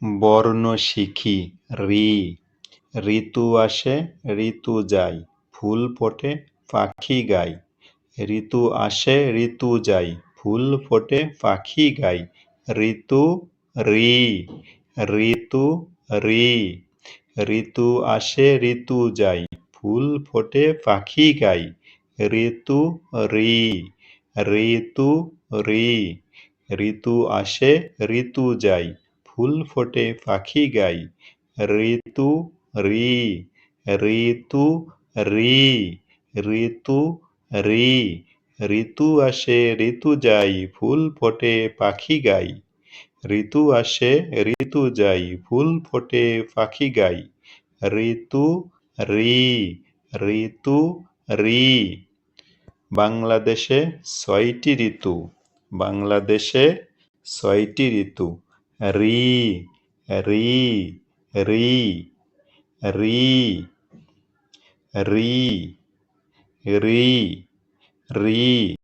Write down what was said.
বর্ণ শিখি ঋ। ঋতু আসে ঋতু যায়, ফুল ফোটে পাখি গায়। ঋতু আসে ঋতু যায়, ফুল ফোটে পাখি গায়। ঋতু ঋ। ঋতু ঋ। ঋতু আসে ঋতু যায়, ফুল ফোটে পাখি গায়। ঋতু ঋ। ঋতু ঋ। ঋতু আসে ঋতু যায়, ফুল ফোটে পাখি গায়। ঋতু ঋ। ঋতু ঋ। ঋতু ঋ। ঋতু আসে ঋতু যায়, ফুল ফোটে পাখি গায়। ঋতু আসে ঋতু যায়, ফুল ফোটে পাখি গায়। ঋতু ঋ। ঋতু ঋ। বাংলাদেশে ৬টি ঋতু। বাংলাদেশে ৬টি ঋতু। ঋ। ঋ। ঋ। ঋ। ঋ। ঋ। ঋ।